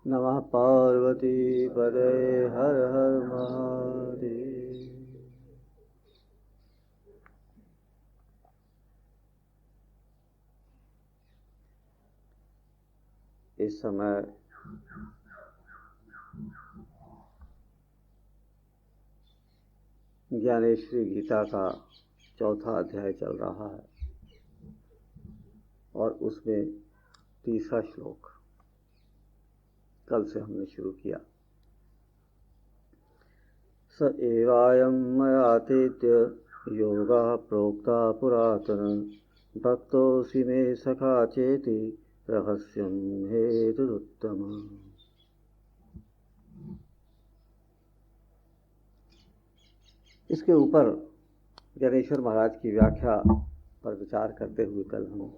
नमः पार्वती पदे हर हर महादेव। इस समय ज्ञानेश्वरी गीता का चौथा अध्याय चल रहा है और उसमें तीसरा श्लोक कल से हमने शुरू किया। स एवायं मयातीत्य योगः प्रोक्ता पुरातन भक्तोऽसि मे सखा चेति रहस्यं हेतुरुत्तमम्। इसके ऊपर ज्ञानेश्वर महाराज की व्याख्या पर विचार करते हुए कल हम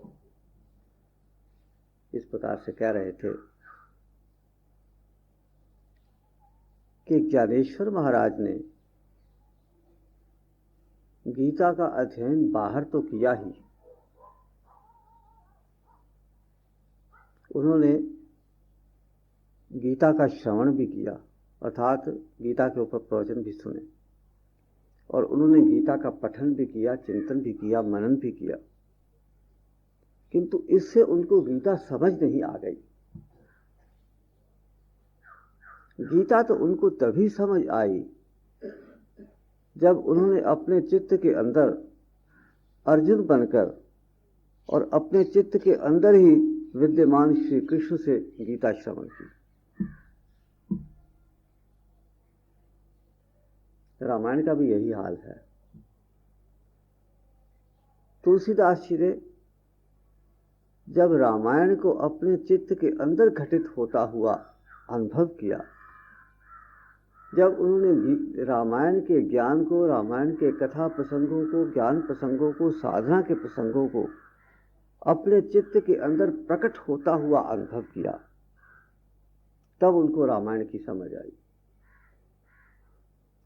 इस प्रकार से कह रहे थे कि ज्ञानेश्वर महाराज ने गीता का अध्ययन बाहर तो किया ही, उन्होंने गीता का श्रवण भी किया, अर्थात गीता के ऊपर प्रवचन भी सुने, और उन्होंने गीता का पठन भी किया, चिंतन भी किया, मनन भी किया, किंतु इससे उनको गीता समझ नहीं आ गई। गीता तो उनको तभी समझ आई जब उन्होंने अपने चित्त के अंदर अर्जुन बनकर और अपने चित्त के अंदर ही विद्यमान श्री कृष्ण से गीता श्रवण की। रामायण का भी यही हाल है। तुलसीदास जी ने जब रामायण को अपने चित्त के अंदर घटित होता हुआ अनुभव किया, जब उन्होंने रामायण के ज्ञान को, रामायण के कथा प्रसंगों को, ज्ञान प्रसंगों को, साधना के प्रसंगों को अपने चित्त के अंदर प्रकट होता हुआ अनुभव किया, तब उनको रामायण की समझ आई।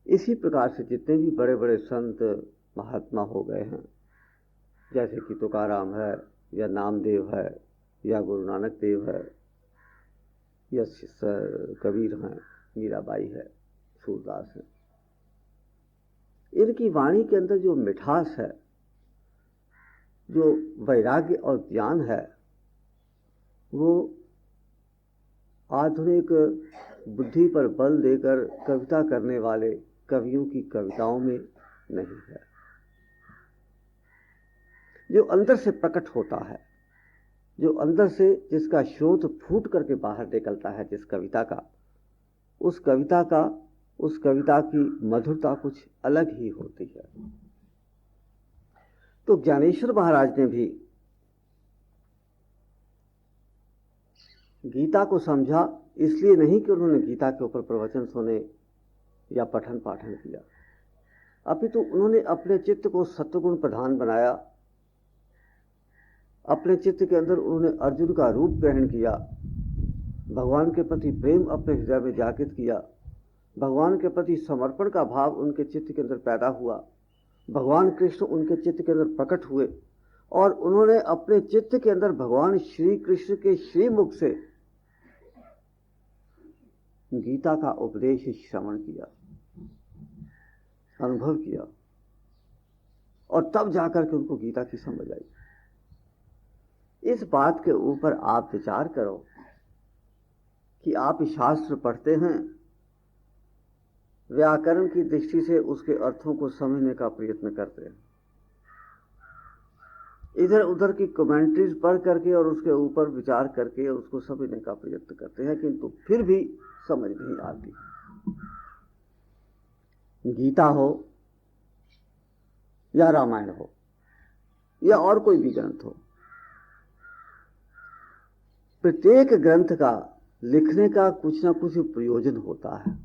इसी प्रकार से जितने भी बड़े बड़े संत महात्मा हो गए हैं, जैसे कि तुकाराम है, या नामदेव है, या गुरु नानक देव है, या कबीर हैं, मीराबाई है, सूरदास है, इनकी वाणी के अंदर जो मिठास है, जो वैराग्य और ज्ञान है, वो आधुनिक बुद्धि पर बल देकर कविता करने वाले कवियों की कविताओं में नहीं है। जो अंदर से प्रकट होता है, जो अंदर से जिसका स्रोत फूट करके बाहर निकलता है जिस कविता का, उस कविता की मधुरता कुछ अलग ही होती है। तो ज्ञानेश्वर महाराज ने भी गीता को समझा, इसलिए नहीं कि उन्होंने गीता के ऊपर प्रवचन सुने या पठन पाठन किया, अपितु उन्होंने अपने चित्त को सत्वगुण प्रधान बनाया। अपने चित्त के अंदर उन्होंने अर्जुन का रूप ग्रहण किया, भगवान के प्रति प्रेम अपने हृदय में जागृत किया, भगवान के प्रति समर्पण का भाव उनके चित्त के अंदर पैदा हुआ, भगवान कृष्ण उनके चित्त के अंदर प्रकट हुए, और उन्होंने अपने चित्त के अंदर भगवान श्री कृष्ण के श्रीमुख से गीता का उपदेश श्रवण किया, अनुभव किया, और तब जाकर के उनको गीता की समझ आई। इस बात के ऊपर आप विचार करो कि आप शास्त्र पढ़ते हैं, व्याकरण की दृष्टि से उसके अर्थों को समझने का प्रयत्न करते हैं, इधर उधर की कमेंट्रीज पढ़ करके और उसके ऊपर विचार करके उसको समझने का प्रयत्न करते हैं, किंतु फिर भी समझ नहीं आती। गीता हो या रामायण हो या और कोई भी ग्रंथ हो, प्रत्येक ग्रंथ का लिखने का कुछ ना कुछ प्रयोजन होता है।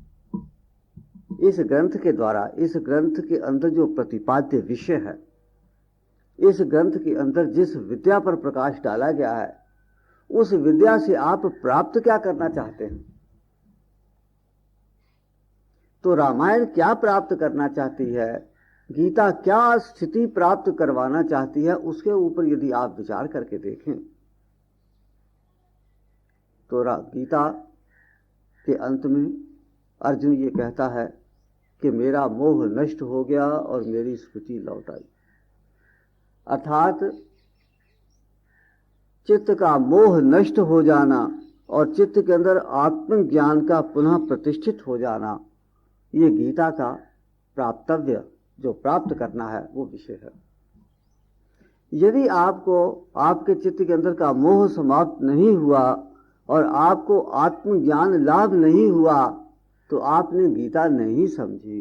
इस ग्रंथ के द्वारा, इस ग्रंथ के अंदर जो प्रतिपाद्य विषय है, इस ग्रंथ के अंदर जिस विद्या पर प्रकाश डाला गया है, उस विद्या से आप प्राप्त क्या करना चाहते हैं। तो रामायण क्या प्राप्त करना चाहती है, गीता क्या स्थिति प्राप्त करवाना चाहती है, उसके ऊपर यदि आप विचार करके देखें तो गीता के अंत में अर्जुन ये कहता है कि मेरा मोह नष्ट हो गया और मेरी स्मृति लौट आई। अर्थात चित्त का मोह नष्ट हो जाना और चित्त के अंदर आत्मज्ञान का पुनः प्रतिष्ठित हो जाना, ये गीता का प्राप्तव्य, जो प्राप्त करना है वो विषय है। यदि आपको आपके चित्त के अंदर का मोह समाप्त नहीं हुआ और आपको आत्मज्ञान लाभ नहीं हुआ तो आपने गीता नहीं समझी,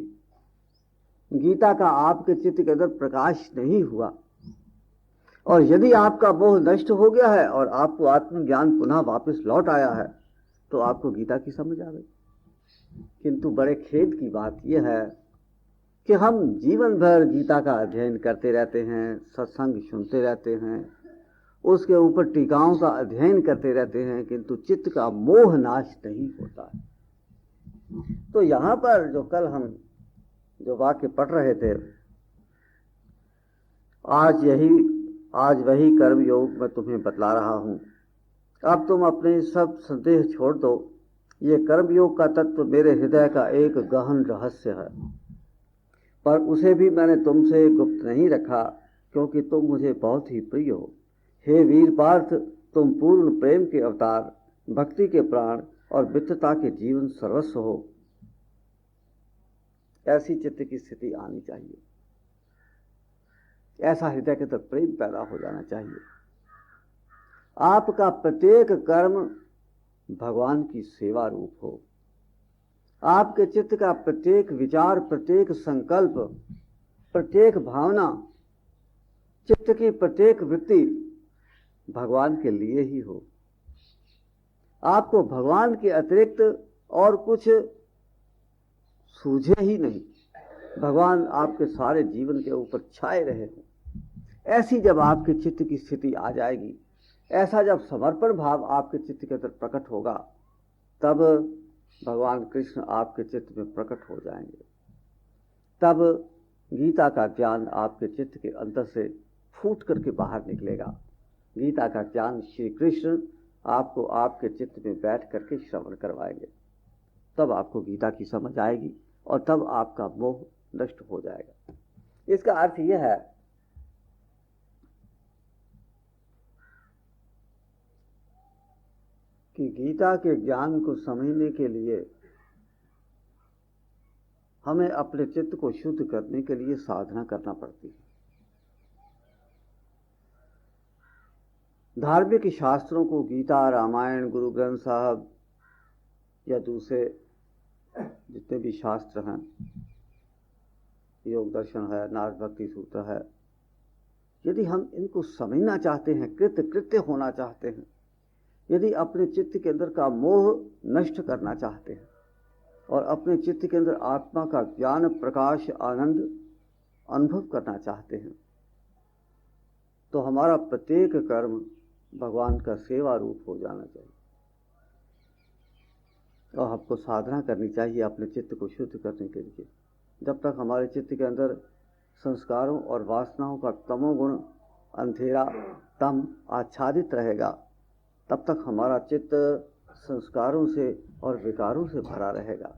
गीता का आपके चित्त के अंदर प्रकाश नहीं हुआ। और यदि आपका मोह नष्ट हो गया है और आपको आत्मज्ञान पुनः वापस लौट आया है तो आपको गीता की समझ आ गई। किंतु बड़े खेद की बात यह है कि हम जीवन भर गीता का अध्ययन करते रहते हैं, सत्संग सुनते रहते हैं, उसके ऊपर टीकाओं का अध्ययन करते रहते हैं, किंतु चित्त का मोह नाश नहीं होता है। तो यहां पर जो कल हम जो वाक्य पढ़ रहे थे, आज वही कर्म योग मैं तुम्हें बतला रहा हूं। अब तुम अपने सब संदेह छोड़ दो। ये कर्म योग का तत्व मेरे हृदय का एक गहन रहस्य है, पर उसे भी मैंने तुमसे गुप्त नहीं रखा क्योंकि तुम मुझे बहुत ही प्रिय हो। हे वीर पार्थ, तुम पूर्ण प्रेम के अवतार, भक्ति के प्राण और मित्रता के जीवन सर्वस्व हो। ऐसी चित्त की स्थिति आनी चाहिए, ऐसा हृदय के अंदर प्रेम पैदा हो जाना चाहिए। आपका प्रत्येक कर्म भगवान की सेवा रूप हो। आपके चित्त का प्रत्येक विचार, प्रत्येक संकल्प, प्रत्येक भावना, चित्त की प्रत्येक वृत्ति भगवान के लिए ही हो। आपको भगवान के अतिरिक्त और कुछ सूझे ही नहीं, भगवान आपके सारे जीवन के ऊपर छाए रहे हो। ऐसी जब आपके चित्त की स्थिति आ जाएगी, ऐसा जब समर्पण भाव आपके चित्त के अंदर प्रकट होगा, तब भगवान कृष्ण आपके चित्त में प्रकट हो जाएंगे। तब गीता का ज्ञान आपके चित्त के अंदर से फूट करके बाहर निकलेगा। गीता का ज्ञान श्री कृष्ण आपको आपके चित्त में बैठ करके श्रवण करवाएंगे। तब आपको गीता की समझ आएगी और तब आपका मोह नष्ट हो जाएगा। इसका अर्थ यह है कि गीता के ज्ञान को समझने के लिए हमें अपने चित्त को शुद्ध करने के लिए साधना करना पड़ती है। धार्मिक शास्त्रों को, गीता, रामायण, गुरु ग्रंथ साहब या दूसरे जितने भी शास्त्र हैं, योग दर्शन है, नारद भक्ति सूत्र है, यदि हम इनको समझना चाहते हैं, कृत्य होना चाहते हैं, यदि अपने चित्त के अंदर का मोह नष्ट करना चाहते हैं और अपने चित्त के अंदर आत्मा का ज्ञान, प्रकाश, आनंद अनुभव करना चाहते हैं, तो हमारा प्रत्येक कर्म भगवान का सेवा रूप हो जाना चाहिए। और हमको साधना करनी चाहिए अपने चित्त को शुद्ध करने के लिए। जब तक हमारे चित्त के अंदर संस्कारों और वासनाओं का तमोगुण, अंधेरा, तम आच्छादित रहेगा, तब तक हमारा चित्त संस्कारों से और विकारों से भरा रहेगा।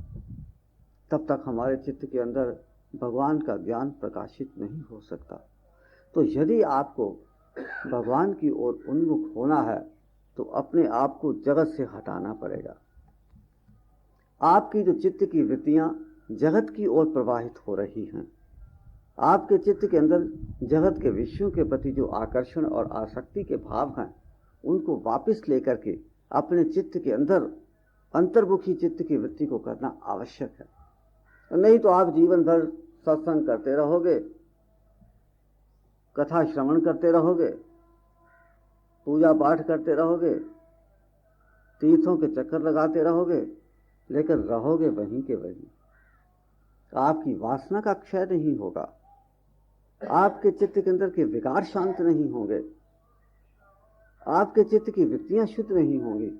तब तक हमारे चित्त के अंदर भगवान का ज्ञान प्रकाशित नहीं हो सकता। तो यदि आपको भगवान की ओर उन्मुख होना है तो अपने आप को जगत से हटाना पड़ेगा। आपकी जो चित्त की वृत्तियां जगत की ओर प्रवाहित हो रही हैं, आपके चित्त के अंदर जगत के विषयों के प्रति जो आकर्षण और आसक्ति के भाव हैं, उनको वापस लेकर के अपने चित्त के अंदर अंतर्मुखी चित्त की वृत्ति को करना आवश्यक है। नहीं तो आप जीवन भर सत्संग करते रहोगे, कथा श्रवण करते रहोगे, पूजा पाठ करते रहोगे, तीर्थों के चक्कर लगाते रहोगे, लेकिन रहोगे वहीं के वहीं। आपकी वासना का क्षय नहीं होगा, आपके चित्त के अंदर के विकार शांत नहीं होंगे, आपके चित्त की वृत्तियां शुद्ध नहीं होंगी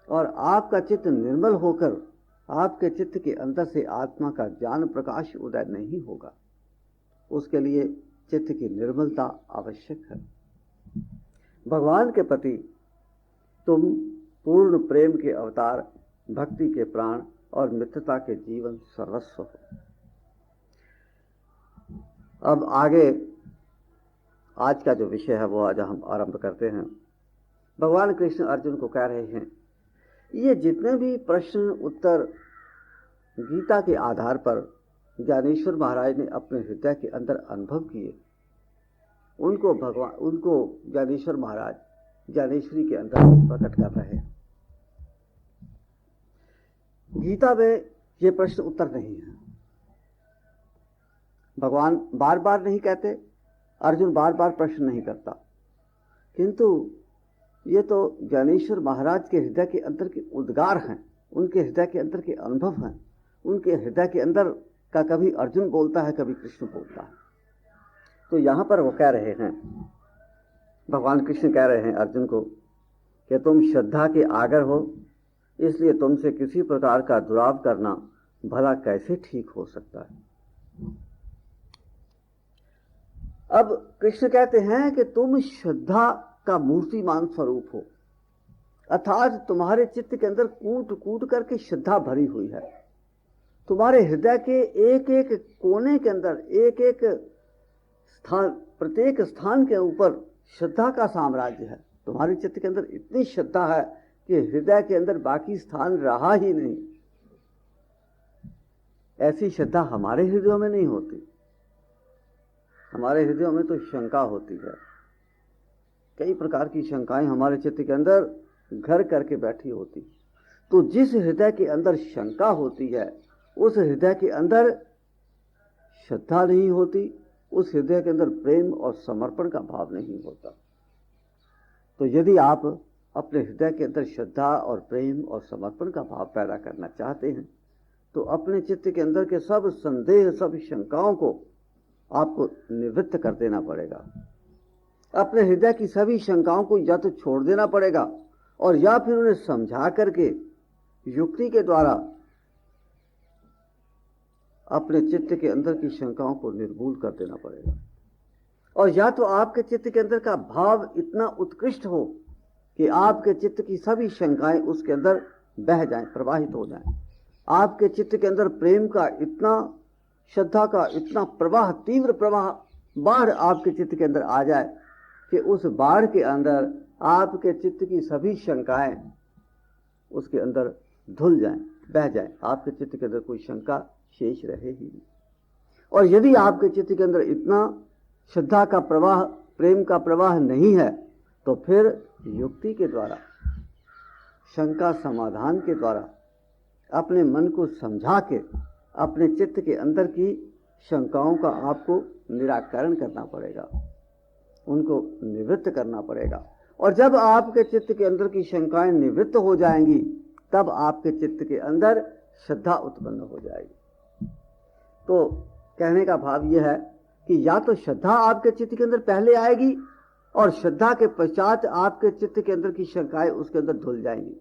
और आपका चित्त निर्मल होकर आपके चित्त के अंदर से आत्मा का ज्ञान प्रकाश उदय नहीं होगा। उसके लिए चित्त की निर्मलता आवश्यक है। भगवान के प्रति तुम पूर्ण प्रेम के अवतार, भक्ति के प्राण और मित्रता के जीवन सर्वस्व हो। अब आगे आज का जो विषय है वो आज हम आरंभ करते हैं। भगवान कृष्ण अर्जुन को कह रहे हैं, ये जितने भी प्रश्न उत्तर गीता के आधार पर ज्ञानेश्वर महाराज ने अपने हृदय के अंदर अनुभव किए, उनको ज्ञानेश्वर महाराज ज्ञानेश्वरी के अंदर प्रकट कर रहे हैं। गीता में ये प्रश्न उत्तर नहीं है। भगवान बार बार नहीं कहते, अर्जुन बार बार प्रश्न नहीं करता, किंतु ये तो ज्ञानेश्वर महाराज के हृदय के अंदर के उद्गार हैं, उनके हृदय के अंदर के अनुभव हैं। उनके हृदय के अंदर का कभी अर्जुन बोलता है, कभी कृष्ण बोलता है। तो यहां पर वो कह रहे हैं, भगवान कृष्ण कह रहे हैं अर्जुन को कि तुम श्रद्धा के आगर हो, इसलिए तुमसे किसी प्रकार का दुराव करना भला कैसे ठीक हो सकता है। अब कृष्ण कहते हैं कि तुम श्रद्धा का मूर्तिमान स्वरूप हो, अर्थात तुम्हारे चित्त के अंदर कूट कूट करके श्रद्धा भरी हुई है। तुम्हारे हृदय के एक एक कोने के अंदर, एक एक स्थान, प्रत्येक स्थान के ऊपर श्रद्धा का साम्राज्य है। तुम्हारे चित्त के अंदर इतनी श्रद्धा है कि हृदय के अंदर बाकी स्थान रहा ही नहीं। ऐसी श्रद्धा हमारे हृदयों में नहीं होती। हमारे हृदयों में तो शंका होती है, कई प्रकार की शंकाएं हमारे चित्त के अंदर घर करके बैठी होती। तो जिस हृदय के अंदर शंका होती है, उस हृदय के अंदर श्रद्धा नहीं होती, उस हृदय के अंदर प्रेम और समर्पण का भाव नहीं होता। तो यदि आप अपने हृदय के अंदर श्रद्धा और प्रेम और समर्पण का भाव पैदा करना चाहते हैं, तो अपने चित्त के अंदर के सब संदेह, सब शंकाओं को आपको निवृत्त कर देना पड़ेगा। अपने हृदय की सभी शंकाओं को या तो छोड़ देना पड़ेगा और या फिर उन्हें समझा करके युक्ति के द्वारा अपने चित्त के अंदर की शंकाओं को निर्मूल कर देना पड़ेगा। और या तो आपके चित्त के अंदर का भाव इतना उत्कृष्ट हो कि आपके चित्त की सभी शंकाएं उसके अंदर बह जाएं, प्रवाहित हो जाएं। आपके चित्त के अंदर प्रेम का इतना, श्रद्धा का इतना प्रवाह, तीव्र प्रवाह, बाढ़ आपके चित्त के अंदर आ जाए कि उस बाढ़ के अंदर आपके चित्त की सभी शंकाएं उसके अंदर धुल जाएं, बह जाएं। आपके चित्त के अंदर कोई शंका शेष रहे ही नहीं। और यदि आपके चित्त के अंदर इतना श्रद्धा का प्रवाह, प्रेम का प्रवाह नहीं है, तो फिर युक्ति के द्वारा, शंका समाधान के द्वारा अपने मन को समझा के अपने चित्त के अंदर की शंकाओं का आपको निराकरण करना पड़ेगा, उनको निवृत्त करना पड़ेगा। और जब आपके चित्त के अंदर की शंकाएं निवृत्त हो जाएंगी, तब आपके चित्त के अंदर श्रद्धा उत्पन्न हो जाएगी। तो कहने का भाव यह है कि या तो श्रद्धा आपके चित्त के अंदर पहले आएगी और श्रद्धा के पश्चात आपके चित्त के अंदर की शंकाएं उसके अंदर धुल जाएंगी,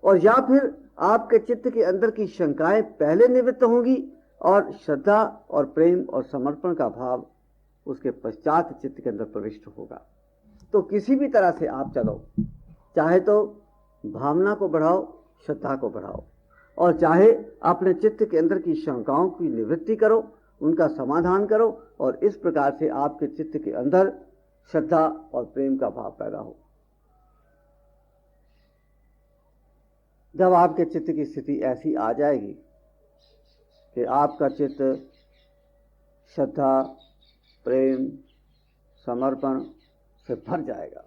और या फिर आपके चित्त के अंदर की शंकाएं पहले निवृत्त होंगी और श्रद्धा और प्रेम और समर्पण का भाव उसके पश्चात चित्त के अंदर प्रविष्ट होगा। तो किसी भी तरह से आप चलो, चाहे तो भावना को बढ़ाओ, श्रद्धा को बढ़ाओ, और चाहे अपने चित्त के अंदर की शंकाओं की निवृत्ति करो, उनका समाधान करो, और इस प्रकार से आपके चित्त के अंदर श्रद्धा और प्रेम का भाव पैदा हो। जब आपके चित्त की स्थिति ऐसी आ जाएगी कि आपका चित्त श्रद्धा, प्रेम, समर्पण से भर जाएगा,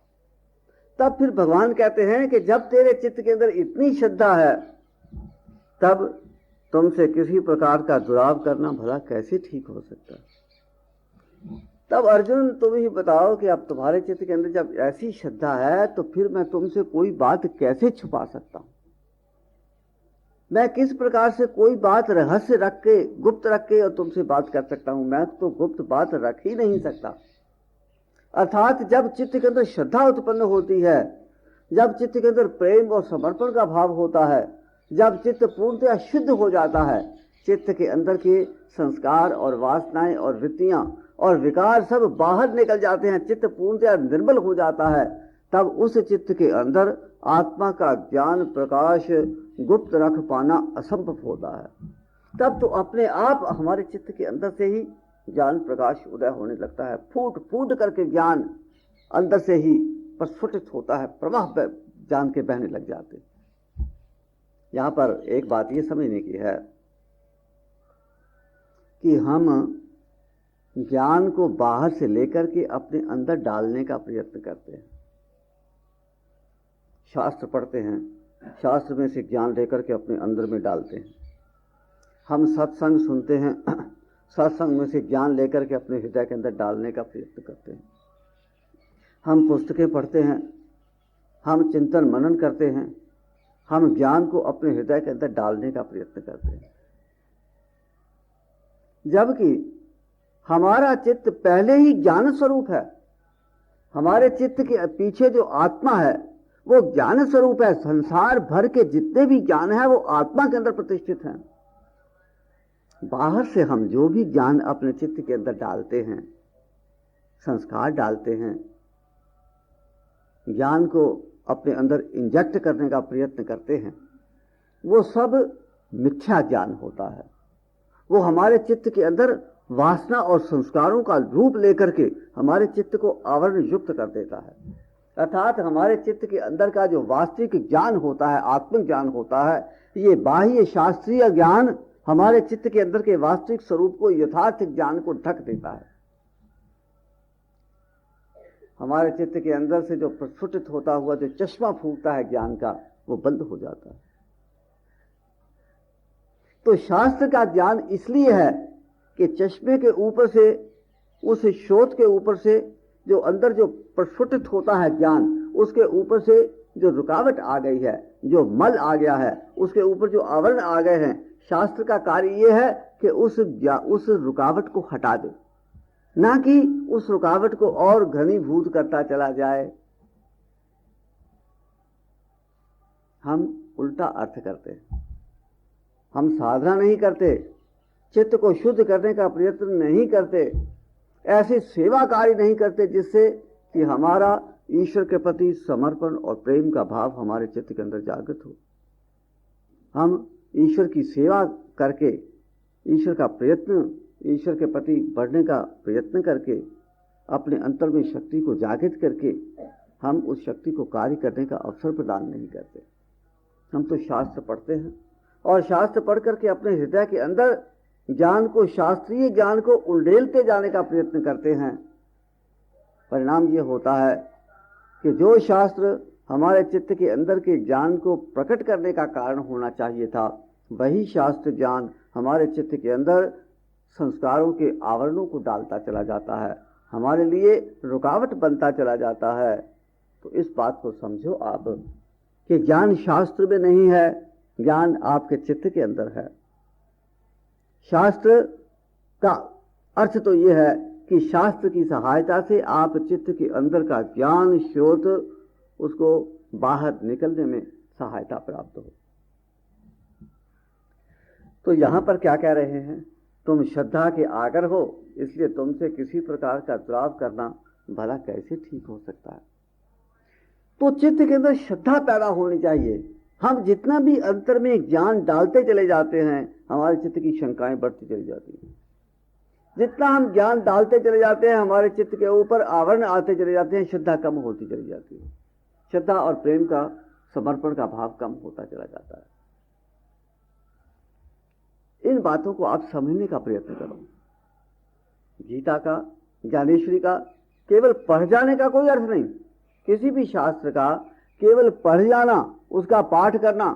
तब फिर भगवान कहते हैं कि जब तेरे चित्त के अंदर इतनी श्रद्धा है, तब तुमसे किसी प्रकार का दुराव करना भला कैसे ठीक हो सकता है। तब अर्जुन तुम ही बताओ कि अब तुम्हारे चित्त के अंदर जब ऐसी श्रद्धा है, तो फिर मैं तुमसे कोई बात कैसे छुपा सकता हूं। मैं किस प्रकार से कोई बात रहस्य रख के, गुप्त रख के और तुमसे बात कर सकता हूं। मैं तो गुप्त बात रख ही नहीं सकता। अर्थात जब चित्त के अंदर श्रद्धा उत्पन्न होती है, जब चित्त के अंदर प्रेम और समर्पण का भाव होता है, जब चित्त पूर्णतः शुद्ध हो जाता है, चित्त के अंदर के संस्कार और वासनाएं और वृत्तियां और विकार सब बाहर निकल जाते हैं, चित्त पूर्णतः निर्मल हो जाता है, तब उस चित्त के अंदर आत्मा का ज्ञान प्रकाश गुप्त रख पाना असंभव होता है, तब तो अपने आप हमारे चित्त के अंदर से ही ज्ञान प्रकाश उदय होने लगता है। फूट फूट करके ज्ञान अंदर से ही प्रस्फुटित होता है, प्रवाह ज्ञान के बहने लग जाते। यहां पर एक बात ये समझने की है कि हम ज्ञान को बाहर से लेकर के अपने अंदर डालने का प्रयत्न करते हैं। शास्त्र पढ़ते हैं, शास्त्र में से ज्ञान लेकर के अपने अंदर में डालते हैं। हम सत्संग सुनते हैं, सत्संग में से ज्ञान लेकर के अपने हृदय के अंदर डालने का प्रयत्न करते हैं। हम पुस्तकें पढ़ते हैं, हम चिंतन मनन करते हैं, हम ज्ञान को अपने हृदय के अंदर डालने का प्रयत्न करते हैं। जबकि हमारा चित्त पहले ही ज्ञान स्वरूप है। हमारे चित्त के पीछे जो आत्मा है वो ज्ञान स्वरूप है। संसार भर के जितने भी ज्ञान है वो आत्मा के अंदर प्रतिष्ठित हैं। बाहर से हम जो भी ज्ञान अपने चित्त के अंदर डालते हैं, संस्कार डालते हैं, ज्ञान को अपने अंदर इंजेक्ट करने का प्रयत्न करते हैं, वो सब मिथ्या ज्ञान होता है। वो हमारे चित्त के अंदर वासना और संस्कारों का रूप लेकर के हमारे चित्त को आवरण युक्त कर देता है। अर्थात हमारे चित्त के अंदर का जो वास्तविक ज्ञान होता है, आत्मिक ज्ञान होता है, ये बाह्य शास्त्रीय ज्ञान हमारे चित्त के अंदर के वास्तविक स्वरूप को, यथार्थ ज्ञान को ढक देता है। हमारे चित्त के अंदर से जो प्रस्फुटित होता हुआ जो चश्मा फूटता है ज्ञान का, वो बंद हो जाता है। तो शास्त्र का ज्ञान इसलिए है कि चश्मे के ऊपर से, उस स्रोत के ऊपर से जो अंदर जो प्रस्फुटित होता है ज्ञान, उसके ऊपर से जो रुकावट आ गई है, जो मल आ गया है, उसके ऊपर जो आवरण आ गए हैं, शास्त्र का कार्य यह है कि उस रुकावट को हटा दे, ना कि उस रुकावट को और घनीभूत करता चला जाए। हम उल्टा अर्थ करते हैं। हम साधना नहीं करते, चित्त को शुद्ध करने का प्रयत्न नहीं करते, ऐसी सेवा कार्य नहीं करते जिससे कि हमारा ईश्वर के प्रति समर्पण और प्रेम का भाव हमारे चित्त के अंदर जागृत हो। हम ईश्वर की सेवा करके, ईश्वर का प्रयत्न, ईश्वर के प्रति बढ़ने का प्रयत्न करके, अपने अंतर में शक्ति को जागृत करके हम उस शक्ति को कार्य करने का अवसर प्रदान नहीं करते। हम तो शास्त्र पढ़ते हैं और शास्त्र पढ़ करके अपने हृदय के अंदर ज्ञान को, शास्त्रीय ज्ञान को उंडेलते जाने का प्रयत्न करते हैं। परिणाम ये होता है कि जो शास्त्र हमारे चित्त के अंदर के ज्ञान को प्रकट करने का कारण होना चाहिए था, वही शास्त्र ज्ञान हमारे चित्त के अंदर संस्कारों के आवरणों को डालता चला जाता है, हमारे लिए रुकावट बनता चला जाता है। तो इस बात को समझो आप कि ज्ञान शास्त्र में नहीं है, ज्ञान आपके चित्त के अंदर है। शास्त्र का अर्थ तो यह है कि शास्त्र की सहायता से आप चित्त के अंदर का ज्ञान स्रोत, उसको बाहर निकलने में सहायता प्राप्त हो। तो यहां पर क्या कह रहे हैं, तुम श्रद्धा के आगर हो, इसलिए तुमसे किसी प्रकार का द्राव करना भला कैसे ठीक हो सकता है। तो चित्त के अंदर श्रद्धा पैदा होनी चाहिए। हम जितना भी अंतर में ज्ञान डालते चले जाते हैं, हमारे चित्त की शंकाएं बढ़ती चली जाती हैं। जितना हम ज्ञान डालते चले जाते हैं, हमारे चित्त के ऊपर आवरण आते चले जाते हैं, श्रद्धा कम होती चली जाती है। श्रद्धा और प्रेम का, समर्पण का भाव कम होता चला जाता है। इन बातों को आप समझने का प्रयत्न करो। गीता का, ज्ञानेश्वरी का केवल पढ़ जाने का कोई अर्थ नहीं। किसी भी शास्त्र का केवल पढ़ जाना, उसका पाठ करना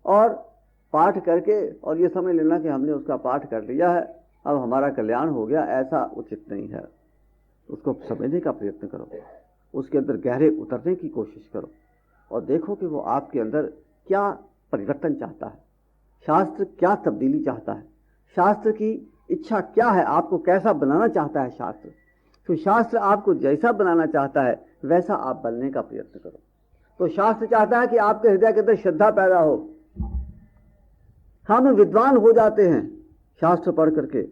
और पाठ करके और ये समझ लेना कि हमने उसका पाठ कर लिया है, अब हमारा कल्याण हो गया, ऐसा उचित नहीं है। उसको समझने का प्रयत्न करो, उसके अंदर गहरे उतरने की कोशिश करो और देखो कि वो आपके अंदर क्या परिवर्तन चाहता है, शास्त्र क्या तब्दीली चाहता है, शास्त्र की इच्छा क्या है, आपको कैसा बनाना चाहता है शास्त्र। तो शास्त्र आपको जैसा बनाना चाहता है वैसा आप बनने का प्रयत्न करो। तो शास्त्र चाहता है कि आपके हृदय के अंदर श्रद्धा पैदा हो। हम विद्वान हो जाते हैं शास्त्र पढ़ करके,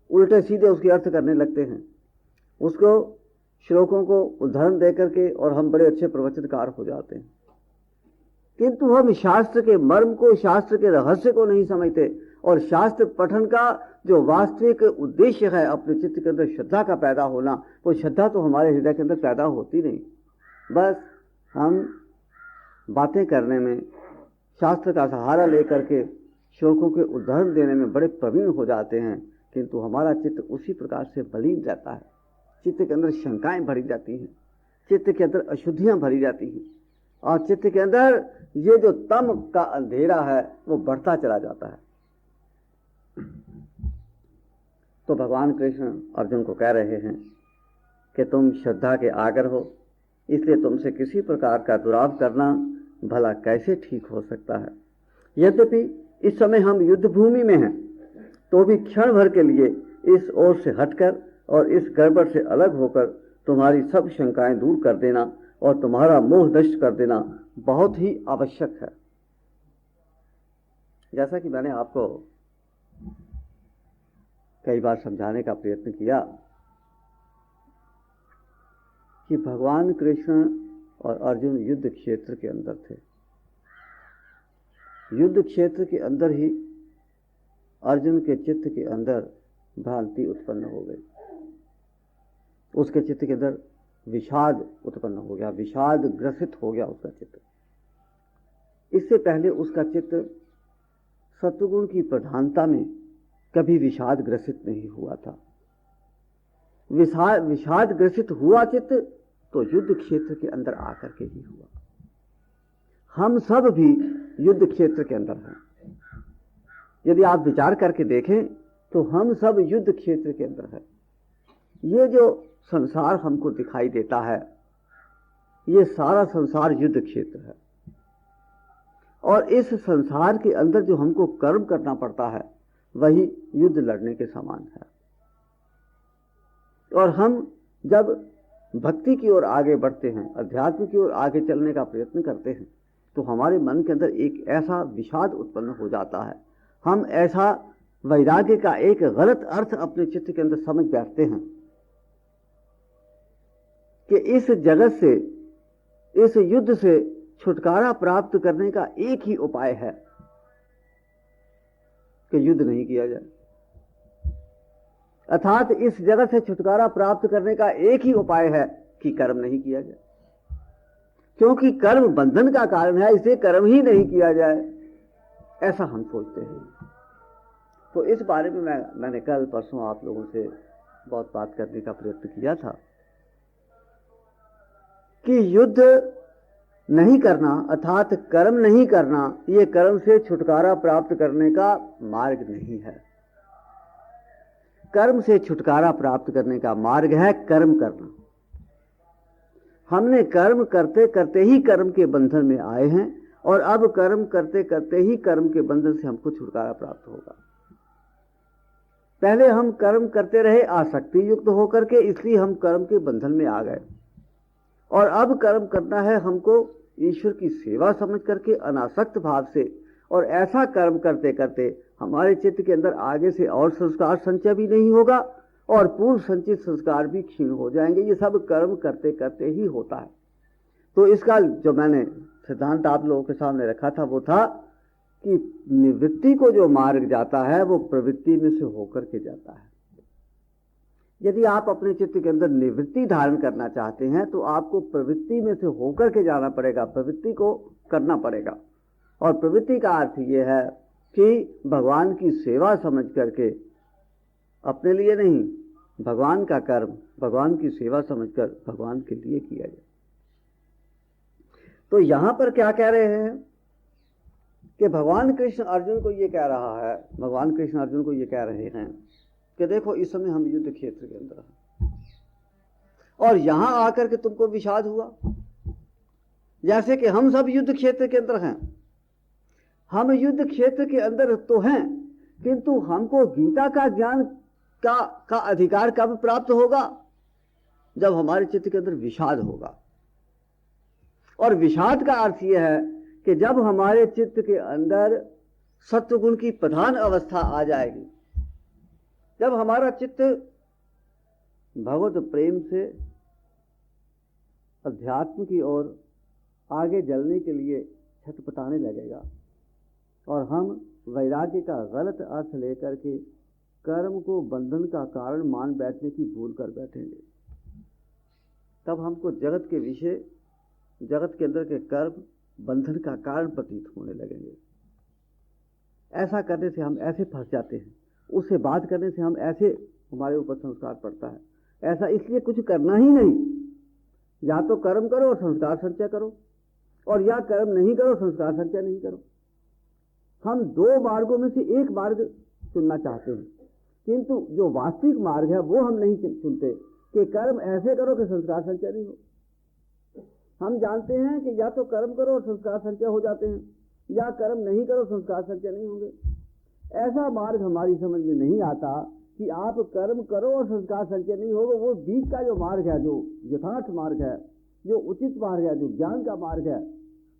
उल्टे सीधे उसके अर्थ करने लगते हैं, उसको श्लोकों को उदाहरण दे करके, और हम बड़े अच्छे प्रवचनकार हो जाते हैं। किंतु हम शास्त्र के मर्म को, शास्त्र के रहस्य को नहीं समझते। और शास्त्र पठन का जो वास्तविक उद्देश्य है अपने चित्त के अंदर श्रद्धा का पैदा होना, वो श्रद्धा तो हमारे हृदय के अंदर पैदा होती नहीं। बस हम बातें करने में, शास्त्र का सहारा लेकर के श्लोकों के उदाहरण देने में बड़े प्रवीण हो जाते हैं, किंतु हमारा चित्त उसी प्रकार से मलिन रहता है। चित्त के अंदर शंकाएं भरी जाती हैं, चित्त के अंदर अशुद्धियां भरी जाती हैं, और चित्त के अंदर ये जो तम का अंधेरा है वो बढ़ता चला जाता है। तो भगवान कृष्ण अर्जुन को कह रहे हैं कि तुम श्रद्धा के आगर हो, इसलिए तुमसे किसी प्रकार का दुराव करना भला कैसे ठीक हो सकता है। यद्यपि इस समय हम युद्ध भूमि में हैं, तो भी क्षण भर के लिए इस ओर से हटकर और इस गड़बड़ से अलग होकर तुम्हारी सब शंकाएं दूर कर देना और तुम्हारा मोह नष्ट कर देना बहुत ही आवश्यक है। जैसा कि मैंने आपको कई बार समझाने का प्रयत्न किया कि भगवान कृष्ण और अर्जुन युद्ध क्षेत्र के अंदर थे। युद्ध क्षेत्र के अंदर ही अर्जुन के चित्त के अंदर भ्रांति उत्पन्न हो गई, उसके चित्त के अंदर विषाद उत्पन्न हो गया, विषाद ग्रसित हो गया उसका चित्त। इससे पहले उसका चित्त सत्वगुण की प्रधानता में कभी विषाद ग्रसित नहीं हुआ था। विषाद ग्रसित हुआ चित्त तो युद्ध क्षेत्र के अंदर आकर के ही हुआ। हम सब भी युद्ध क्षेत्र के अंदर हैं। यदि आप विचार करके देखें तो हम सब युद्ध क्षेत्र के अंदर हैं। ये जो संसार हमको दिखाई देता है, ये सारा संसार युद्ध क्षेत्र है, और इस संसार के अंदर जो हमको कर्म करना पड़ता है वही युद्ध लड़ने के समान है। और हम जब भक्ति की ओर आगे बढ़ते हैं, अध्यात्म की ओर आगे चलने का प्रयत्न करते हैं, तो हमारे मन के अंदर एक ऐसा विषाद उत्पन्न हो जाता है, हम ऐसा वैराग्य का एक गलत अर्थ अपने चित्त के अंदर समझ बैठते हैं कि इस जगत से, इस युद्ध से छुटकारा प्राप्त करने का एक ही उपाय है कि युद्ध नहीं किया जाए। अर्थात इस जगत से छुटकारा प्राप्त करने का एक ही उपाय है कि कर्म नहीं किया जाए, क्योंकि कर्म बंधन का कारण है, इसे कर्म ही नहीं किया जाए, ऐसा हम सोचते हैं। तो इस बारे में मैंने कल परसों आप लोगों से बहुत बात करने का प्रयत्न किया था कि युद्ध नहीं करना अर्थात कर्म नहीं करना, ये कर्म से छुटकारा प्राप्त करने का मार्ग नहीं है। कर्म से छुटकारा प्राप्त करने का मार्ग है कर्म करना। हमने कर्म करते करते ही कर्म के बंधन में आए हैं, और अब कर्म करते करते ही कर्म के बंधन से हमको छुटकारा प्राप्त होगा। पहले हम कर्म करते रहे आसक्ति युक्त होकर के, इसलिए हम कर्म के बंधन में आ गए, और अब कर्म करना है हमको ईश्वर की सेवा समझ करके अनासक्त भाव से। और ऐसा कर्म करते करते हमारे चित्त के अंदर आगे से और संस्कार संचय भी नहीं होगा, और पूर्व संचित संस्कार भी क्षीण हो जाएंगे। ये सब कर्म करते करते ही होता है। तो इसका जो मैंने सिद्धांत आप लोगों के सामने रखा था वो था कि निवृत्ति को जो मार्ग जाता है वो प्रवृत्ति में से होकर के जाता है। यदि आप अपने चित्त के अंदर निवृत्ति धारण करना चाहते हैं तो आपको प्रवृत्ति में से होकर के जाना पड़ेगा, प्रवृत्ति को करना पड़ेगा। और प्रवृत्ति का अर्थ यह है कि भगवान की सेवा समझ करके, अपने लिए नहीं, भगवान का कर्म भगवान की सेवा समझकर भगवान के लिए किया जाए। तो यहां पर क्या कह रहे हैं कि भगवान कृष्ण अर्जुन को ये कह रहा है, भगवान कृष्ण अर्जुन को ये कह रहे हैं कि देखो इस समय हम युद्ध क्षेत्र के अंदर हैं, और यहां आकर के तुमको विषाद हुआ, जैसे कि हम सब युद्ध क्षेत्र के अंदर हैं। हम युद्ध क्षेत्र के अंदर तो हैं, किंतु हमको गीता का ज्ञान का अधिकार कब प्राप्त होगा? जब हमारे चित्त के अंदर विषाद होगा। और विषाद का अर्थ यह है कि जब हमारे चित्त के अंदर सत्वगुण की प्रधान अवस्था आ जाएगी, जब हमारा चित्त भगवत प्रेम से अध्यात्म की ओर आगे जलने के लिए छटपटाने लगेगा और हम वैराग्य का गलत अर्थ लेकर के कर्म को बंधन का कारण मान बैठने की भूल कर बैठेंगे। तब हमको जगत के विषय, जगत के अंदर के कर्म बंधन का कारण प्रतीत होने लगेंगे। ऐसा करने से हम ऐसे फंस जाते हैं, उससे बात करने से हम ऐसे हमारे ऊपर संस्कार पड़ता है। ऐसा इसलिए कुछ करना ही नहीं, या तो कर्म करो और संस्कार संचय करो, और या कर्म नहीं करो संस्कार संचय नहीं करो। हम दो मार्गों में से एक मार्ग चुनना चाहते हैं, किंतु जो वास्तविक मार्ग है वो हम नहीं चुनते कि कर्म ऐसे करो कि संस्कार संचय नहीं हो। हम जानते हैं कि या तो कर्म करो और संस्कार संचय हो जाते हैं, या कर्म नहीं करो संस्कार संचय नहीं होंगे। ऐसा मार्ग हमारी समझ में नहीं आता कि आप कर्म करो और संस्कार संचय नहीं होगा। वो बीच का जो मार्ग है, जो यथार्थ मार्ग है, जो उचित मार्ग है, जो ज्ञान का मार्ग है,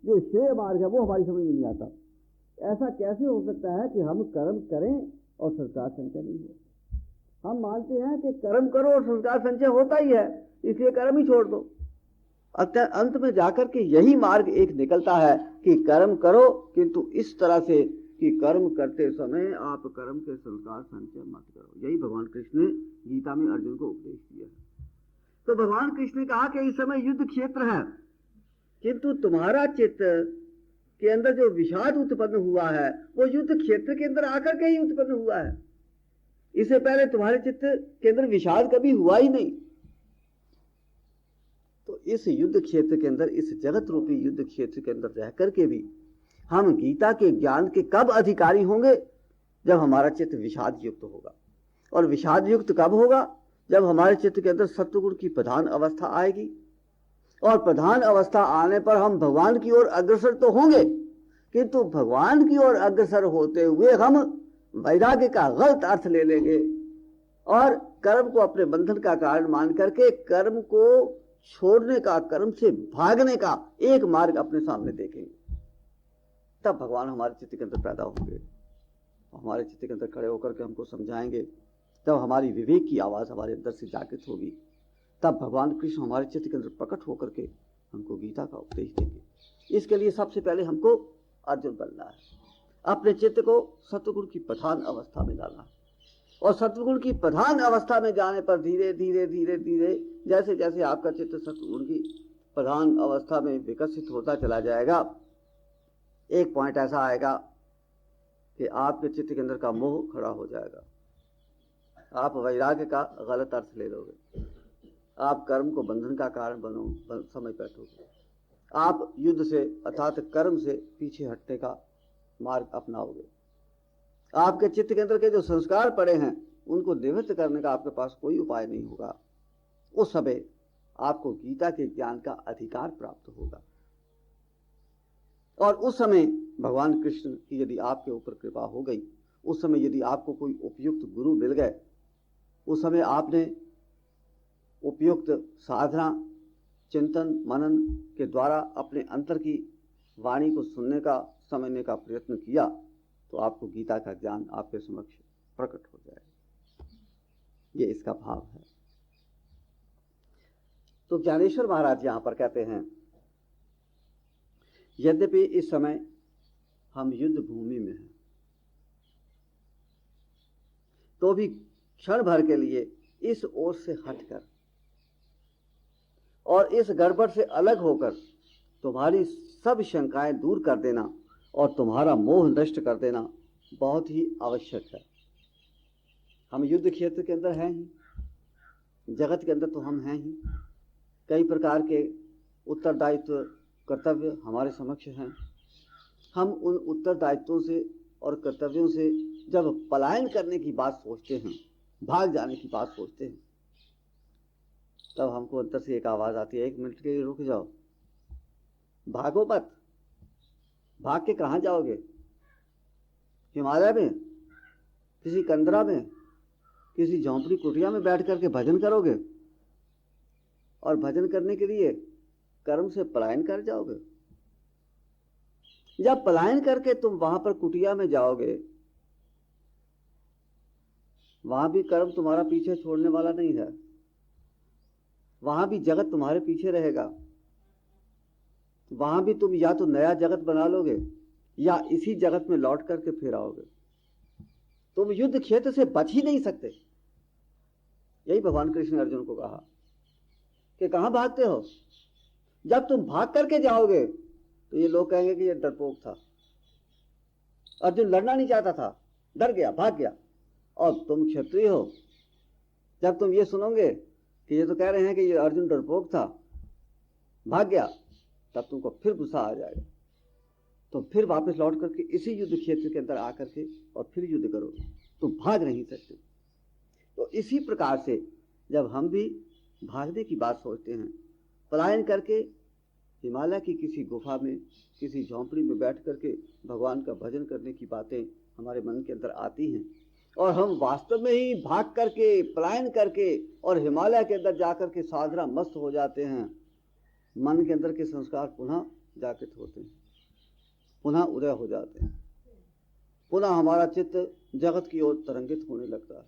जो श्रेय मार्ग है, वो हमारी समझ में नहीं आता। ऐसा कैसे हो सकता है कि हम कर्म करें और संस्कार संचय नहीं हो? हम मानते हैं कि कर्म करो और संस्कार संचय होता ही है, इसलिए कर्म ही छोड़ दो। अंत में जाकर के यही मार्ग एक निकलता है कि कर्म करो, किंतु इस तरह से कि कर्म करते समय आप कर्म के संस्कार संचय मत करो। यही भगवान कृष्ण ने गीता में अर्जुन को उपदेश दिया है। तो भगवान कृष्ण ने कहा कि इस समय युद्ध क्षेत्र है, किंतु तुम्हारा चित्त के अंदर जो विषाद उत्पन्न हुआ है वो युद्ध क्षेत्र के अंदर आकर के ही उत्पन्न हुआ है। इससे पहले तुम्हारे चित्त के अंदर विषाद कभी हुआ ही नहीं। तो इस युद्ध क्षेत्र के अंदर, इस जगत रूपी युद्ध क्षेत्र के अंदर रह करके भी हम गीता के ज्ञान के कब अधिकारी होंगे? जब हमारा चित्त विषाद युक्त होगा। और विषाद युक्त कब होगा? जब हमारे चित्त के अंदर सत्वगुण की प्रधान अवस्था आएगी। और प्रधान अवस्था आने पर हम भगवान की ओर अग्रसर तो होंगे, किंतु भगवान की ओर अग्रसर होते हुए हम वैराग्य का गलत अर्थ ले लेंगे और कर्म को अपने बंधन का कारण मान करके कर्म को छोड़ने का, कर्म से भागने का एक मार्ग अपने सामने देखेंगे। तब भगवान हमारे चित्त के अंदर पैदा होंगे, हमारे चित्त के अंदर खड़े होकर के हमको समझाएंगे। तब हमारी विवेक की आवाज हमारे अंदर से जागृत होगी। तब भगवान कृष्ण हमारे चित्त के अंदर प्रकट होकर के हमको गीता का उपदेश देंगे। इसके लिए सबसे पहले हमको अर्जुन बनना है, अपने चित्त को सत्वगुण की प्रधान अवस्था में डालना है। और सत्वगुण की प्रधान अवस्था में जाने पर धीरे धीरे धीरे धीरे जैसे जैसे आपका चित्त सत्वगुण की प्रधान अवस्था में विकसित होता चला जाएगा, एक पॉइंट ऐसा आएगा कि आपके चित्त के अंदर का मोह खड़ा हो जाएगा। आप वैराग्य का गलत अर्थ ले लोगे, आप कर्म को बंधन का कारण समझ बैठोगे, आप युद्ध से अर्थात कर्म से पीछे हटने का मार्ग अपनाओगे। आपके चित्त के अंदर के जो संस्कार पड़े हैं उनको निवृत्त करने का आपके पास कोई उपाय नहीं होगा। उस समय आपको गीता के ज्ञान का अधिकार प्राप्त होगा और उस समय भगवान कृष्ण की यदि आपके ऊपर कृपा हो गई, उस समय यदि आपको कोई उपयुक्त गुरु मिल गए, उस समय आपने उपयुक्त साधना, चिंतन, मनन के द्वारा अपने अंतर की वाणी को सुनने का, समझने का प्रयत्न किया, तो आपको गीता का ज्ञान आपके समक्ष प्रकट हो जाएगा। ये इसका भाव है। तो ज्ञानेश्वर महाराज यहां पर कहते हैं, यद्यपि इस समय हम युद्ध भूमि में हैं, तो भी क्षण भर के लिए इस ओर से हटकर और इस गड़बड़ से अलग होकर तुम्हारी सब शंकाएं दूर कर देना और तुम्हारा मोह नष्ट कर देना बहुत ही आवश्यक है। हम युद्ध क्षेत्र के अंदर हैं ही, जगत के अंदर तो हम हैं ही। कई प्रकार के उत्तरदायित्व, कर्तव्य हमारे समक्ष हैं। हम उन उत्तरदायित्वों से और कर्तव्यों से जब पलायन करने की बात सोचते हैं, भाग जाने की बात सोचते हैं, तब हमको अंदर से एक आवाज आती है, 1 मिनट के लिए रुक जाओ, भागो मत। भाग के कहाँ जाओगे? हिमालय में, किसी कंदरा में, किसी झोंपड़ी कुटिया में बैठ करके भजन करोगे और भजन करने के लिए कर्म से पलायन कर जाओगे? जब पलायन करके तुम वहां पर कुटिया में जाओगे, वहां भी कर्म तुम्हारा पीछे छोड़ने वाला नहीं है, वहां भी जगत तुम्हारे पीछे रहेगा। वहां भी तुम या तो नया जगत बना लोगे या इसी जगत में लौट करके फिर आओगे। तुम युद्ध क्षेत्र से बच ही नहीं सकते। यही भगवान कृष्ण ने अर्जुन को कहा कि कहां भागते हो। जब तुम भाग करके जाओगे तो ये लोग कहेंगे कि ये डरपोक था, अर्जुन लड़ना नहीं चाहता था, डर गया, भाग गया। और तुम क्षत्रिय हो, जब तुम ये सुनोगे कि ये तो कह रहे हैं कि ये अर्जुन डरपोक था, भाग गया, तब तुमको फिर गुस्सा आ जाएगा। तो फिर वापस लौट करके इसी युद्ध क्षेत्र के अंदर आकर के और फिर युद्ध करोगे, तुम भाग नहीं सकते। तो इसी प्रकार से जब हम भी भागने की बात सोचते हैं, पलायन करके हिमालय की किसी गुफा में, किसी झोंपड़ी में बैठ करके भगवान का भजन करने की बातें हमारे मन के अंदर आती हैं और हम वास्तव में ही भाग करके, पलायन करके और हिमालय के अंदर जाकर के साधना मस्त हो जाते हैं, मन के अंदर के संस्कार पुनः जागृत होते हैं, पुनः उदय हो जाते हैं, पुनः हमारा चित्त जगत की ओर तरंगित होने लगता है।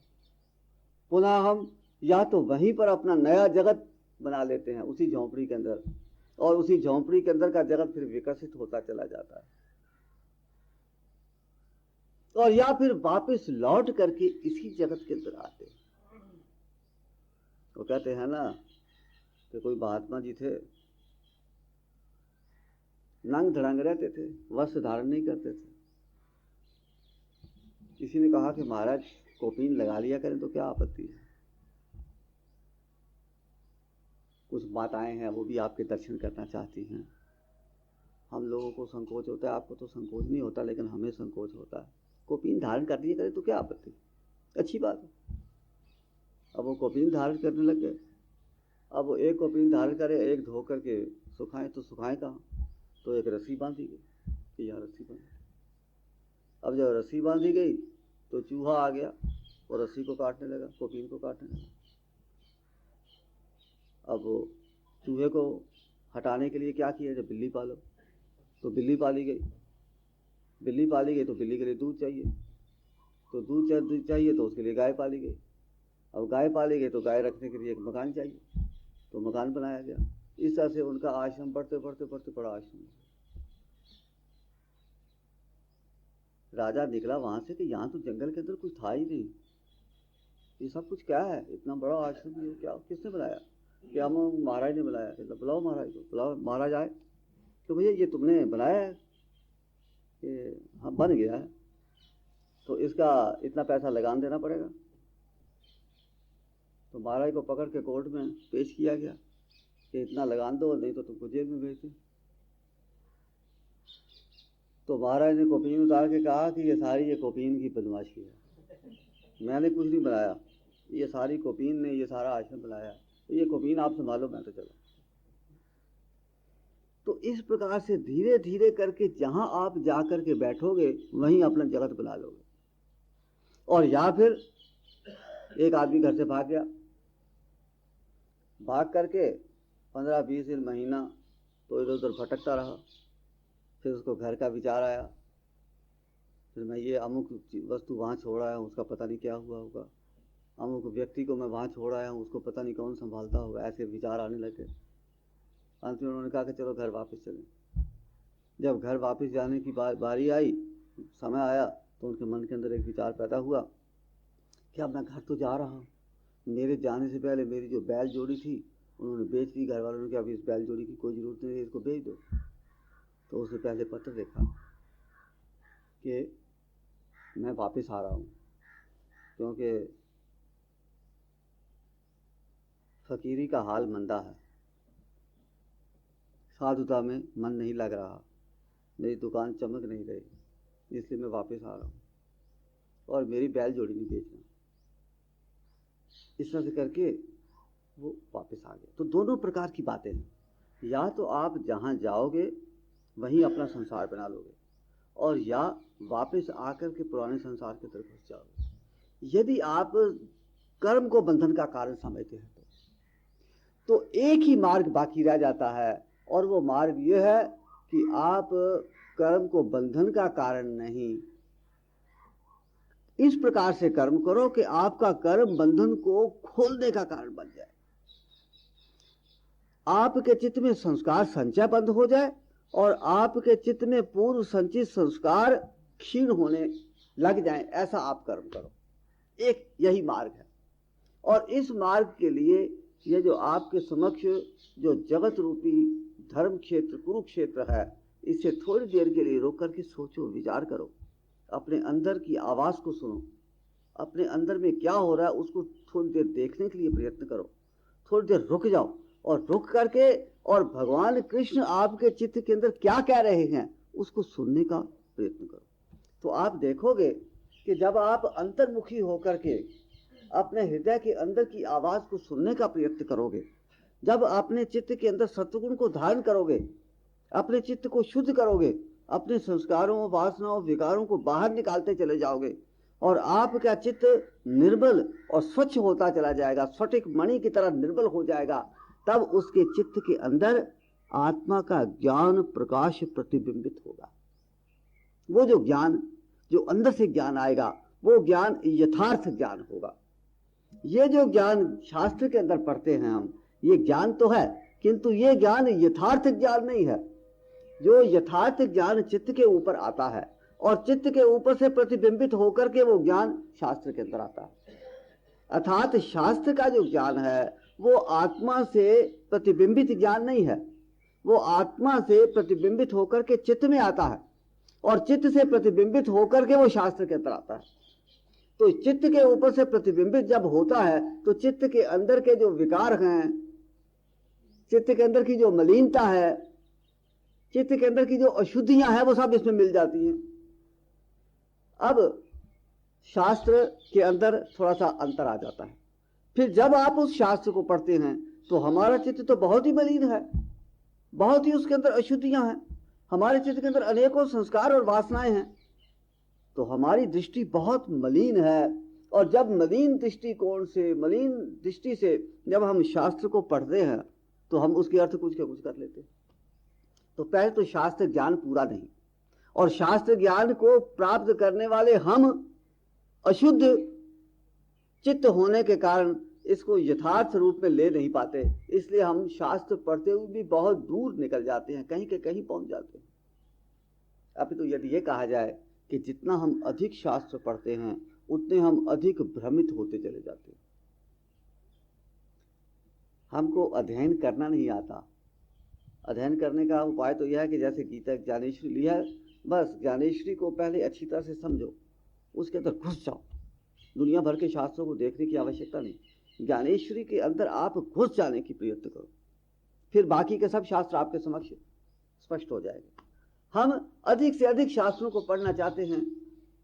पुनः हम या तो वहीं पर अपना नया जगत बना लेते हैं उसी झोंपड़ी के अंदर, और उसी झोंपड़ी के अंदर का जगत फिर विकसित होता चला जाता है, और या फिर वापस लौट करके इसी जगत के अंदर आते हैं। वो कहते हैं ना कि कोई महात्मा जी थे, नंग धड़ंग रहते थे, वस्त्र धारण नहीं करते थे। किसी ने कहा कि महाराज कोपीन लगा लिया करें तो क्या आपत्ति है। कुछ माताएं हैं वो भी आपके दर्शन करना चाहती हैं। हम लोगों को संकोच होता है, आपको तो संकोच नहीं होता, लेकिन हमें संकोच होता है। कोपीन धारण कर लिया करें तो क्या आपत्ति, अच्छी बात है। अब वो कोपीन धारण करने लग गए। अब वो एक कोपीन धारण करे, एक धो करके सुखाएं तो सुखाएं कहाँ, तो एक रस्सी बांधी गई कि यहाँ रस्सी बांधी। अब जब रस्सी बांधी गई तो चूहा आ गया और रस्सी को काटने लगा, कोपीन को काटने लगा। अब वो चूहे को हटाने के लिए क्या किया, जब बिल्ली पालो तो बिल्ली पाली गई, बिल्ली पाली गई तो बिल्ली के लिए दूध चाहिए, तो दूध चाहिए तो उसके लिए गाय पाली गई। अब गाय पाली गई तो गाय रखने के लिए एक मकान चाहिए, तो मकान बनाया गया। इस तरह से उनका आश्रम बढ़ते बढ़ते बढ़ते बड़ा आश्रम। राजा निकला वहां से कि यहाँ तो जंगल के अंदर कुछ था ही नहीं, ये सब कुछ क्या है, इतना बड़ा आश्रम ये क्या, किसने बनाया, क्या हम महाराज ने बनाया। बुलाओ महाराज को, बुलाओ महाराज आए। तो भैया ये तुमने बनाया है कि हाँ बन गया है, तो इसका इतना पैसा लगान देना पड़ेगा। तो महाराज को पकड़ के कोर्ट में पेश किया गया कि इतना लगान दो, नहीं तो तुमको जेल में भेज दे। तो महाराज ने कोपीन उतार के कहा कि ये कोपीन की बदमाशी है, मैंने कुछ नहीं बनाया, ये सारी कोपीन ने ये सारा आश्रम बनाया, तो ये कोपीन आप संभालो, मैं तो चला। तो इस प्रकार से धीरे धीरे करके जहां आप जाकर के बैठोगे वहीं अपना जगत बना लोगे। और या फिर एक आदमी घर से भाग गया, भाग करके 15-20 दिन, महीना तो इधर उधर भटकता रहा। फिर उसको घर का विचार आया, फिर मैं ये अमुक वस्तु वहाँ छोड़ आया हूँ, उसका पता नहीं क्या हुआ होगा, अमुक व्यक्ति को मैं वहाँ छोड़ आया हूँ, उसको पता नहीं कौन संभालता होगा, ऐसे विचार आने लगे। अंत में उन्होंने कहा कि चलो घर वापस चलें। जब घर वापस जाने की बारी आई, समय आया, तो उनके मन के अंदर एक विचार पैदा हुआ कि अब मैं घर तो जा रहा हूँ, मेरे जाने से पहले मेरी जो बैल जोड़ी थी उन्होंने बेच दी। घर वालों ने कहा अभी इस बैल जोड़ी की कोई ज़रूरत नहीं है, इसको बेच दो। तो उसने पहले पत्र देखा कि मैं वापस आ रहा हूँ, क्योंकि फकीरी का हाल मंदा है, साधुता में मन नहीं लग रहा, मेरी दुकान चमक नहीं रही, इसलिए मैं वापस आ रहा हूँ और मेरी बैल जोड़ी नहीं बेचना। इस तरह से करके वो वापस आ गए। तो दोनों प्रकार की बातें हैं, या तो आप जहाँ जाओगे वहीं अपना संसार बना लोगे, और या वापस आकर के पुराने संसार की तरफ घुस जाओगे। यदि आप कर्म को बंधन का कारण समझते हैं तो एक ही मार्ग बाकी रह जाता है, और वो मार्ग ये है कि आप कर्म को बंधन का कारण नहीं, इस प्रकार से कर्म करो कि आपका कर्म बंधन को खोलने का कारण बन जाए, आपके चित्त में संस्कार संचय बंद हो जाए और आपके चित्त में पूर्व संचित संस्कार क्षीण होने लग जाएं, ऐसा आप कर्म करो। एक यही मार्ग है। और इस मार्ग के लिए ये जो आपके समक्ष जो जगत रूपी धर्म क्षेत्र कुरुक्षेत्र है, इसे थोड़ी देर के लिए रोक करके सोचो, विचार करो, अपने अंदर की आवाज को सुनो, अपने अंदर में क्या हो रहा है उसको थोड़ी देर देखने के लिए प्रयत्न करो। थोड़ी देर रुक जाओ और रुक करके और भगवान कृष्ण आपके चित्त के अंदर क्या कह रहे हैं उसको सुनने का प्रयत्न करो। तो आप देखोगे कि जब आप अंतर्मुखी होकर के अपने हृदय के अंदर की आवाज को सुनने का प्रयत्न करोगे, जब अपने चित्त के अंदर सत्वगुण को धारण करोगे, अपने चित्त को शुद्ध करोगे, अपने संस्कारों वासनाओं विकारों को बाहर निकालते चले जाओगे और आपका चित्त निर्मल और स्वच्छ होता चला जाएगा, स्फटिक मणि की तरह निर्मल हो जाएगा, तब उसके चित्त के अंदर आत्मा का ज्ञान प्रकाश प्रतिबिंबित होगा। वो जो ज्ञान जो अंदर से ज्ञान आएगा वो ज्ञान यथार्थ ज्ञान होगा। ये जो ज्ञान शास्त्र के अंदर पढ़ते हैं हम, ये ज्ञान तो है किंतु ये ज्ञान यथार्थ ज्ञान नहीं है। जो यथार्थ ज्ञान चित्त के ऊपर आता है और चित्त के ऊपर से प्रतिबिंबित होकर के वो ज्ञान शास्त्र के अंदर आता है। अर्थात शास्त्र का जो ज्ञान है वो आत्मा से प्रतिबिंबित ज्ञान नहीं है, वो आत्मा से प्रतिबिंबित होकर के चित्त में आता है और चित्त से प्रतिबिंबित होकर के वो शास्त्र के अंदर आता है। तो चित्त के ऊपर से प्रतिबिंबित जब होता है तो चित्त के अंदर के जो विकार हैं, चित्त के अंदर की जो मलिनता है, चित्त के अंदर की जो अशुद्धियां हैं, वो सब इसमें मिल जाती हैं। अब शास्त्र के अंदर थोड़ा सा अंतर आ जाता है। फिर जब आप उस शास्त्र को पढ़ते हैं तो हमारा चित्त तो बहुत ही मलिन है, बहुत ही उसके अंदर अशुद्धियां हैं, हमारे चित्त के अंदर अनेकों संस्कार और वासनाएं हैं, तो हमारी दृष्टि बहुत मलिन है। और जब मलिन दृष्टिकोण से, मलिन दृष्टि से जब हम शास्त्र को पढ़ते हैं तो हम उसके अर्थ कुछ कर लेते हैं। तो पहले तो शास्त्र ज्ञान पूरा नहीं, और शास्त्र ज्ञान को प्राप्त करने वाले हम अशुद्ध चित्त होने के कारण इसको यथार्थ रूप में ले नहीं पाते, इसलिए हम शास्त्र पढ़ते हुए भी बहुत दूर निकल जाते हैं, कहीं के कहीं पहुंच जाते हैं। अभी तो यदि ये कहा जाए कि जितना हम अधिक शास्त्र पढ़ते हैं उतने हम अधिक भ्रमित होते चले जाते हैं। हमको अध्ययन करना नहीं आता। अध्ययन करने का उपाय तो यह है कि जैसे गीता ज्ञानेश्वरी लिया, बस ज्ञानेश्वरी को पहले अच्छी तरह से समझो, उसके अंदर घुस जाओ। दुनिया भर के शास्त्रों को देखने की आवश्यकता नहीं, ज्ञानेश्वरी के अंदर आप घुस जाने की प्रयत्न करो, फिर बाकी के सब शास्त्र आपके समक्ष स्पष्ट हो जाएगा। हम अधिक से अधिक शास्त्रों को पढ़ना चाहते हैं,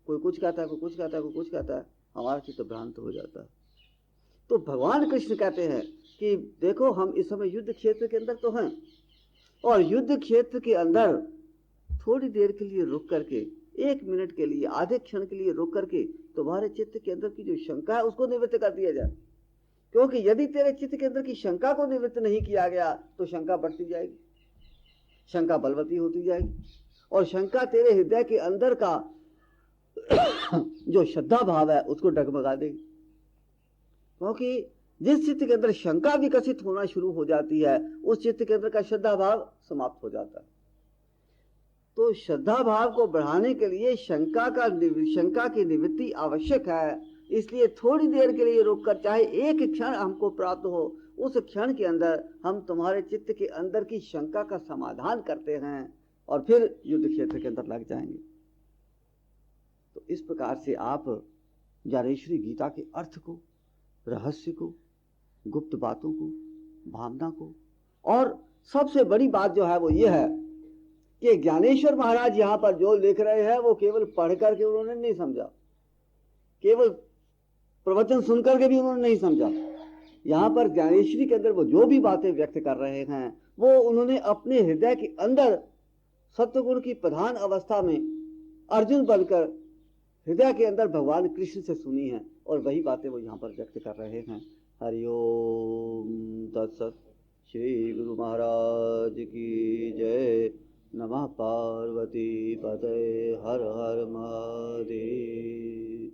कोई कुछ कहता है, कोई कुछ कहता है, कोई कुछ कहता है, हमारा चित्त भ्रांत हो जाता है। तो भगवान कृष्ण कहते हैं कि देखो हम इस समय युद्ध क्षेत्र के अंदर तो हैं, और युद्ध क्षेत्र के अंदर थोड़ी देर के लिए रुक करके, 1 मिनट के लिए, आधे क्षण के लिए रुक करके तुम्हारे चित्त के अंदर की जो शंका है उसको निवृत्त कर दिया जाए। क्योंकि यदि तेरे चित्त के अंदर की शंका को निवृत्त नहीं किया गया तो शंका बढ़ती जाएगी, शंका बलवती होती जाएगी, और शंका तेरे हृदय के अंदर का जो श्रद्धा भाव है उसको डगमगा देगी। क्योंकि जिस चित्त के अंदर शंका विकसित होना शुरू हो जाती है उस चित्त के अंदर का श्रद्धा भाव समाप्त हो जाता है। तो श्रद्धा भाव को बढ़ाने के लिए शंका की निवृत्ति आवश्यक है। इसलिए थोड़ी देर के लिए रुककर, चाहे 1 क्षण हमको प्राप्त हो, उस क्षण के अंदर हम तुम्हारे चित्त के अंदर की शंका का समाधान करते हैं और फिर युद्ध क्षेत्र के अंदर लग जाएंगे। तो इस प्रकार से आप ज्ञानेश्वरी गीता के अर्थ को, रहस्य को, गुप्त बातों को, भावना को, और सबसे बड़ी बात जो है वो ये है कि ज्ञानेश्वर महाराज यहां पर जो लिख रहे हैं वो केवल पढ़ करके उन्होंने नहीं समझा, केवल प्रवचन सुनकर के भी उन्होंने नहीं समझा। यहां पर ज्ञानेश्वरी के अंदर वो जो भी बातें व्यक्त कर रहे हैं वो उन्होंने अपने हृदय के अंदर सत्वगुण की प्रधान अवस्था में अर्जुन बनकर हृदय के अंदर भगवान कृष्ण से सुनी है, और वही बातें वो यहाँ पर व्यक्त कर रहे हैं। हरिओम तत्सत। श्री गुरु महाराज की जय। नमः पार्वती पतये। हर हर महादेव।